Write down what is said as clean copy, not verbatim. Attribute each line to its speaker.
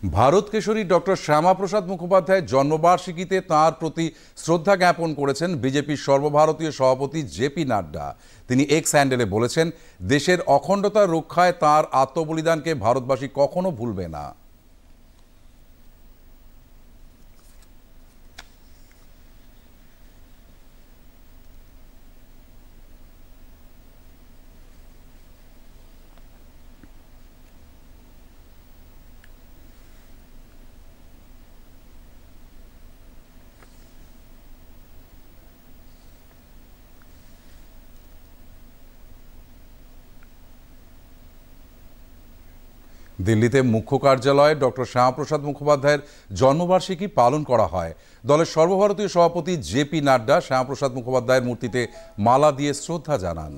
Speaker 1: Bharat Keshari doctor Shyamaprasad মুখোপাধ্যায়ের জন্মবার্ষিকীতে তাঁর প্রতি শ্রদ্ধা জ্ঞাপন করেছেন বিজেপির সর্বভারতীয় সভাপতি জেপি নাড্ডা। তিনি এক্স হ্যান্ডেলে বলেছেন, দেশের অখণ্ডতা রক্ষায় তাঁর আত্মবলিদানকে ভারতবাসী কখনো ভুলবে না। দিল্লিতে মুখ্য কার্যালয়ে ডক্টর শ্যামাপ্রসাদ মুখোপাধ্যায়ের জন্মবার্ষিকী পালন করা হয়। দলের সর্বভারতীয় সভাপতি জেপি নাড্ডা শ্যামাপ্রসাদ মুখোপাধ্যায়ের মূর্তিতে মালা দিয়ে শ্রদ্ধা জানান।